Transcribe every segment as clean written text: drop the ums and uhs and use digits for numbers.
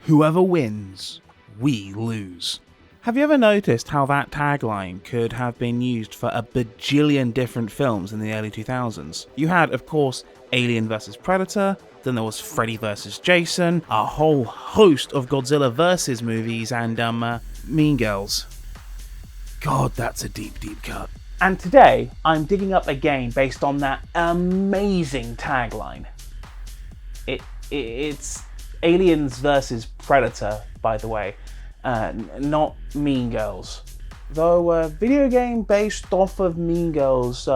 Whoever wins, we lose. Have you ever noticed how that tagline could have been used for a bajillion different films in the early 2000s? You had, of course, Alien vs Predator, then there was Freddy vs Jason, a whole host of Godzilla vs movies, and Mean Girls. God, that's a deep, deep cut. And today, I'm digging up a game based on that amazing tagline. It's Aliens vs Predator, by the way, not Mean Girls. Though a video game based off of Mean Girls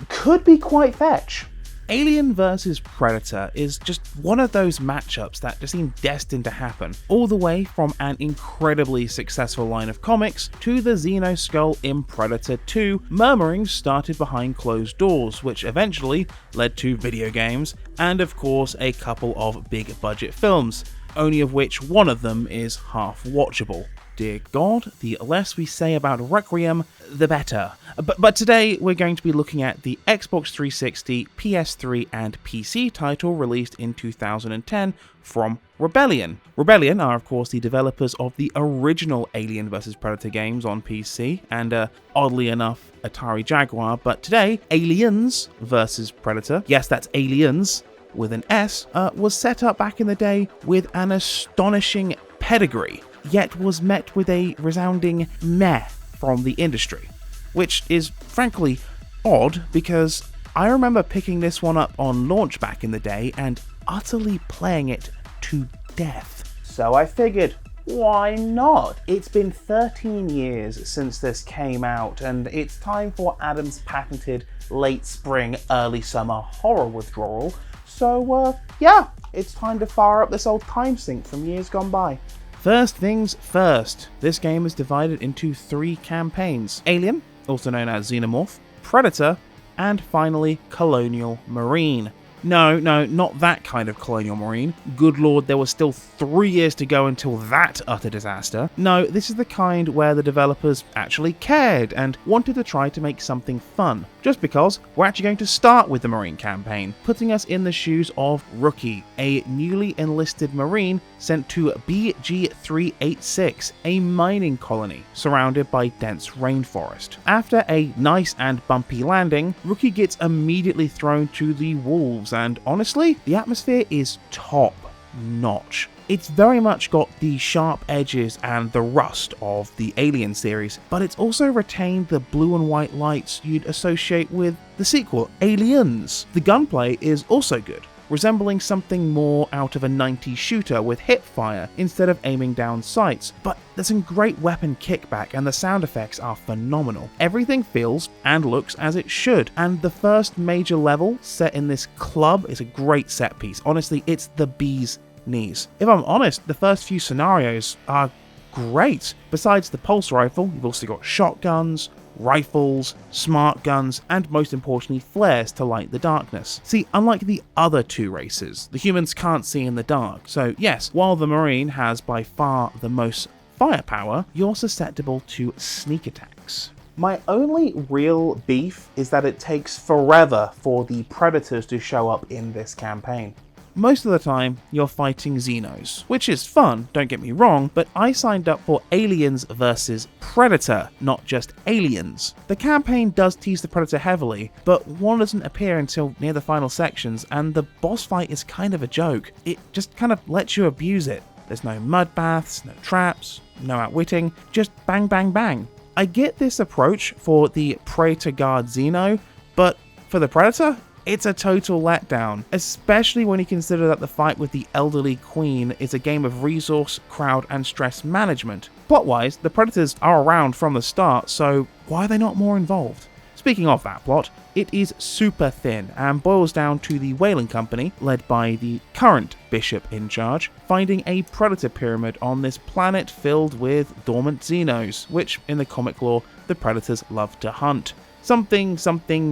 could be quite fetch. Alien vs Predator is just one of those matchups that just seem destined to happen, all the way from an incredibly successful line of comics to the Xeno Skull in Predator 2. Murmurings started behind closed doors, which eventually led to video games, and of course a couple of big budget films, only of which one of them is half watchable. Dear God, the less we say about Requiem, the better. But today we're going to be looking at the Xbox 360, PS3 and PC title released in 2010 from Rebellion. Rebellion are of course the developers of the original Alien vs Predator games on PC and oddly enough Atari Jaguar, but today Aliens vs Predator, yes that's Aliens with an S, was set up back in the day with an astonishing pedigree, yet was met with a resounding meh from the industry, which is frankly odd because I remember picking this one up on launch back in the day and utterly playing it to death. So I figured, why not? It's been 13 years since this came out and it's time for Adam's patented late spring, early summer horror withdrawal. So yeah, it's time to fire up this old time sink from years gone by. First things first, this game is divided into 3 campaigns: Alien, also known as Xenomorph, Predator, and finally Colonial Marine. No, not that kind of Colonial Marine. Good lord, there was still 3 years to go until that utter disaster. No, this is the kind where the developers actually cared and wanted to try to make something fun. Just because, we're actually going to start with the Marine campaign, putting us in the shoes of Rookie, a newly enlisted Marine sent to BG-386, a mining colony surrounded by dense rainforest. After a nice and bumpy landing, Rookie gets immediately thrown to the wolves, and honestly, the atmosphere is top notch. It's very much got the sharp edges and the rust of the Alien series, but it's also retained the blue and white lights you'd associate with the sequel, Aliens. The gunplay is also good, resembling something more out of a 90s shooter with hip fire instead of aiming down sights, but there's some great weapon kickback and the sound effects are phenomenal. Everything feels and looks as it should, and the first major level set in this club is a great set piece. Honestly, it's the bee's knees. If I'm honest, the first few scenarios are great. Besides the pulse rifle, you've also got shotguns, rifles, smart guns, and most importantly flares to light the darkness. See, unlike the other 2 races, the humans can't see in the dark, so yes, while the Marine has by far the most firepower, you're susceptible to sneak attacks. My only real beef is that it takes forever for the Predators to show up in this campaign. Most of the time, you're fighting Xenos, which is fun, don't get me wrong, but I signed up for Aliens vs Predator, not just Aliens. The campaign does tease the Predator heavily, but one doesn't appear until near the final sections, and the boss fight is kind of a joke. It just kind of lets you abuse it. There's no mud baths, no traps, no outwitting, just bang bang bang. I get this approach for the Pray to God Xeno, but for the Predator, it's a total letdown, especially when you consider that the fight with the elderly queen is a game of resource, crowd, and stress management. Plot-wise, the Predators are around from the start, so why are they not more involved? Speaking of that plot, it is super thin and boils down to the whaling company, led by the current bishop in charge, finding a predator pyramid on this planet filled with dormant Xenos, which in the comic lore, the Predators love to hunt. Something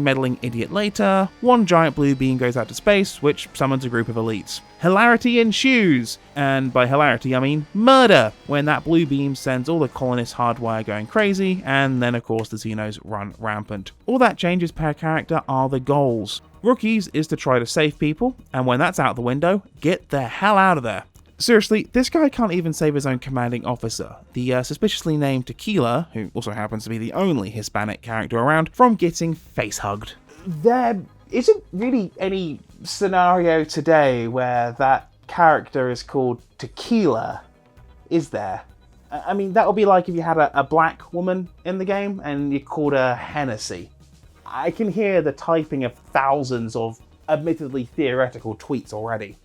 meddling idiot later, one giant blue beam goes out to space, which summons a group of elites. Hilarity ensues, and by hilarity I mean murder, when that blue beam sends all the colonists hardwire going crazy, and then of course the Xenos run rampant. All that changes per character are the goals. Rookie's is to try to save people, and when that's out the window, get the hell out of there. Seriously, this guy can't even save his own commanding officer, the suspiciously named Tequila, who also happens to be the only Hispanic character around, from getting face-hugged. There isn't really any scenario today where that character is called Tequila, is there? I mean, that would be like if you had a black woman in the game and you called her Hennessy. I can hear the typing of thousands of admittedly theoretical tweets already.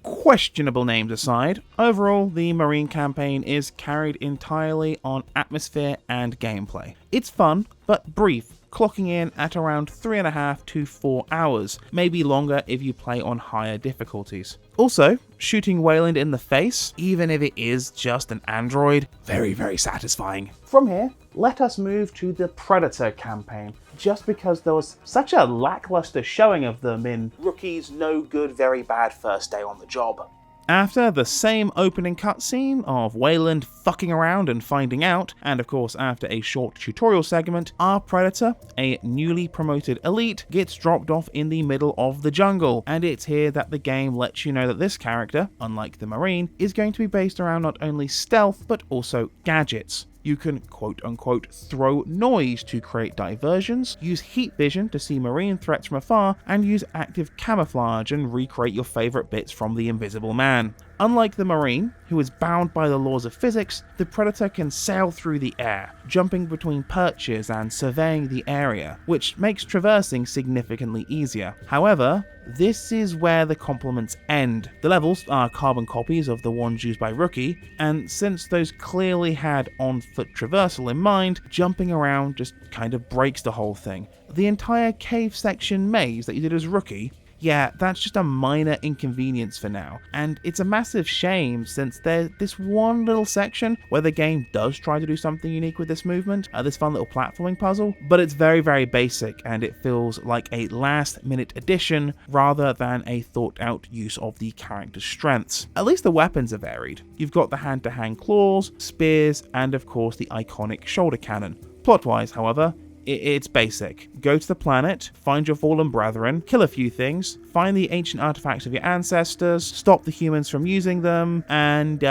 Questionable names aside, overall, the Marine campaign is carried entirely on atmosphere and gameplay. It's fun, but brief, clocking in at around 3.5 to 4 hours, maybe longer if you play on higher difficulties. Also, shooting Wayland in the face, even if it is just an android, very, very satisfying. From here, let us move to the Predator campaign, just because there was such a lackluster showing of them in Rookie's no good, very bad first day on the job. After the same opening cutscene of Wayland fucking around and finding out, and of course after a short tutorial segment, our Predator, a newly promoted elite, gets dropped off in the middle of the jungle, and it's here that the game lets you know that this character, unlike the Marine, is going to be based around not only stealth but also gadgets. You can quote-unquote throw noise to create diversions, use heat vision to see marine threats from afar, and use active camouflage and recreate your favourite bits from the Invisible Man. Unlike the Marine, who is bound by the laws of physics, the Predator can sail through the air, jumping between perches and surveying the area, which makes traversing significantly easier. However, this is where the compliments end. The levels are carbon copies of the ones used by Rookie, and since those clearly had on-foot traversal in mind, jumping around just kind of breaks the whole thing. The entire cave section maze that you did as Rookie, yeah, that's just a minor inconvenience for now, and it's a massive shame since there's this one little section where the game does try to do something unique with this movement, this fun little platforming puzzle, but it's very, very basic and it feels like a last-minute addition rather than a thought-out use of the character's strengths. At least the weapons are varied. You've got the hand-to-hand claws, spears, and of course the iconic shoulder cannon. Plot-wise, however, it's basic. Go to the planet, find your fallen brethren, kill a few things, find the ancient artifacts of your ancestors, stop the humans from using them, and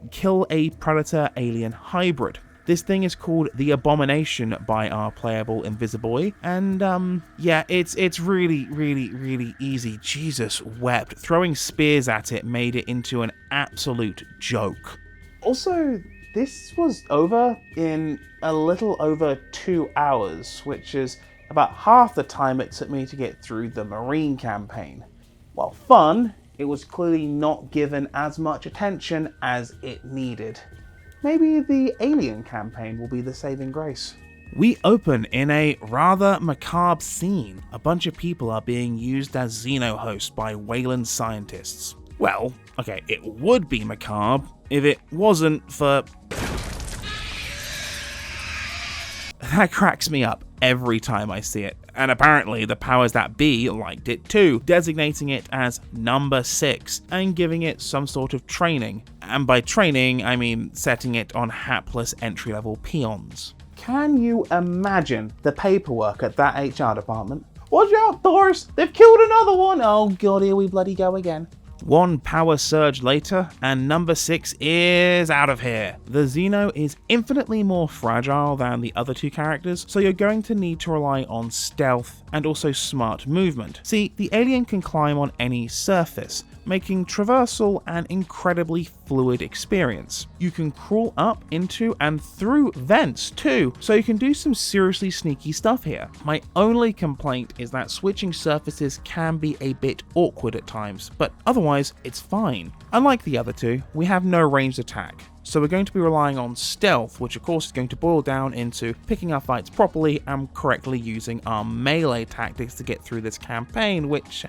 kill a predator alien hybrid. This thing is called the Abomination by our playable Invisiboy, and yeah, it's really, really, really easy. Jesus wept. Throwing spears at it made it into an absolute joke. Also, this was over in a little over 2 hours, which is about half the time it took me to get through the Marine campaign. While fun, it was clearly not given as much attention as it needed. Maybe the Alien campaign will be the saving grace. We open in a rather macabre scene. A bunch of people are being used as xeno-hosts by Wayland scientists. Well, okay, it would be macabre if it wasn't for... That cracks me up every time I see it, and apparently the powers that be liked it too, designating it as number 6 and giving it some sort of training. And by training, I mean setting it on hapless entry-level peons. Can you imagine the paperwork at that HR department? Watch out, Doris! They've killed another one! Oh god, here we bloody go again. One power surge later, and number 6 is out of here. The Xeno is infinitely more fragile than the other two characters, so you're going to need to rely on stealth and also smart movement. See, the alien can climb on any surface, making traversal an incredibly fluid experience. You can crawl up into and through vents too, so you can do some seriously sneaky stuff here. My only complaint is that switching surfaces can be a bit awkward at times, but otherwise it's fine. Unlike the other two, we have no ranged attack, so we're going to be relying on stealth, which of course is going to boil down into picking our fights properly and correctly using our melee tactics to get through this campaign, which,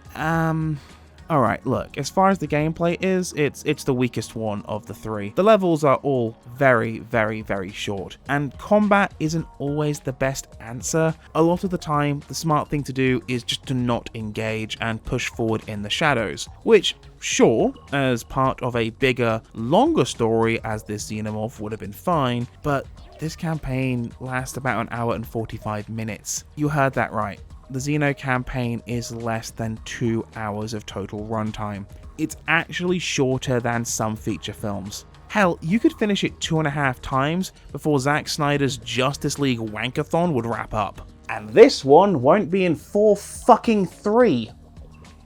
alright, look, as far as the gameplay is, it's the weakest one of the three. The levels are all very, very, very short, and combat isn't always the best answer. A lot of the time, the smart thing to do is just to not engage and push forward in the shadows, which, sure, as part of a bigger, longer story as this Xenomorph would have been fine, but this campaign lasts about an hour and 45 minutes. You heard that right. The Xeno campaign is less than 2 hours of total runtime. it's actually shorter than some feature films. Hell, you could finish it 2.5 times before Zack Snyder's Justice League Wankathon would wrap up. And this one won't be in 4-3.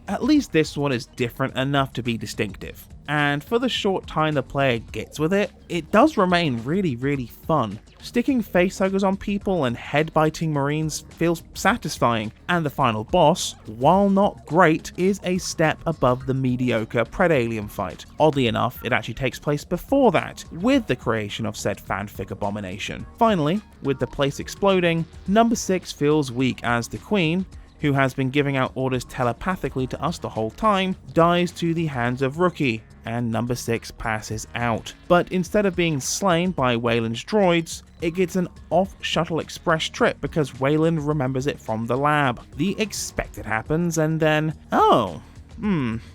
At least this one is different enough to be distinctive. And for the short time the player gets with it, it does remain really fun. Sticking facehuggers on people and head-biting marines feels satisfying, and the final boss, while not great, is a step above the mediocre Pred-Alien fight. Oddly enough, it actually takes place before that, with the creation of said fanfic abomination. Finally, with the place exploding, number 6 feels weak as the Queen, who has been giving out orders telepathically to us the whole time, dies to the hands of Rookie, and number 6 passes out. But instead of being slain by Wayland's droids, it gets an off-shuttle express trip because Wayland remembers it from the lab. The expected happens, and then,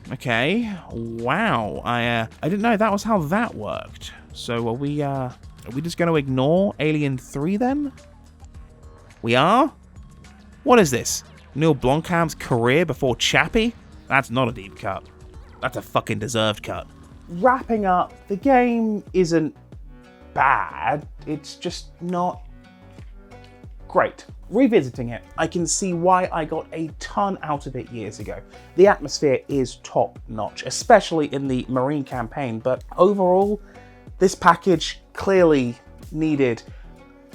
okay, wow, I didn't know that was how that worked. So are we just going to ignore Alien 3 then? We are? What is this? Neil Blomkamp's career before Chappie? That's not a deep cut. That's a fucking deserved cut. Wrapping up, the game isn't bad, it's just not great. Revisiting it, I can see why I got a ton out of it years ago. The atmosphere is top notch, especially in the Marine campaign, but overall, this package clearly needed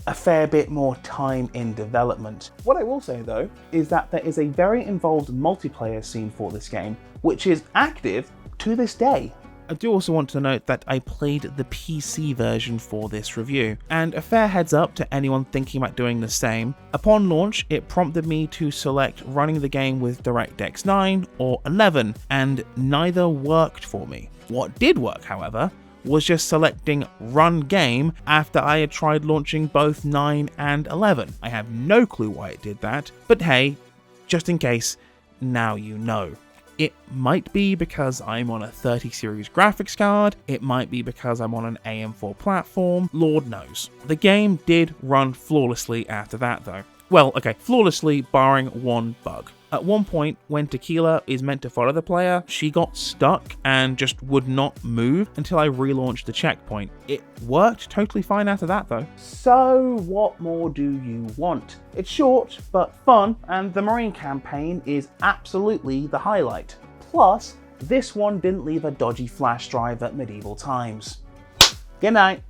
a fair bit more time in development. What I will say though, is that there is a very involved multiplayer scene for this game, which is active to this day. I do also want to note that I played the PC version for this review, and a fair heads up to anyone thinking about doing the same. Upon launch, it prompted me to select running the game with DirectX 9 or 11, and neither worked for me. What did work, however, was just selecting Run Game after I had tried launching both 9 and 11. I have no clue why it did that, but hey, just in case, now you know. It might be because I'm on a 30 series graphics card, it might be because I'm on an AM4 platform, Lord knows. The game did run flawlessly after that though. Well, okay, flawlessly barring one bug. At one point, when Tequila is meant to follow the player, she got stuck and just would not move until I relaunched the checkpoint. It worked totally fine after that though. So what more do you want? It's short, but fun, and the Marine campaign is absolutely the highlight. Plus, this one didn't leave a dodgy flash drive at medieval times. Good night.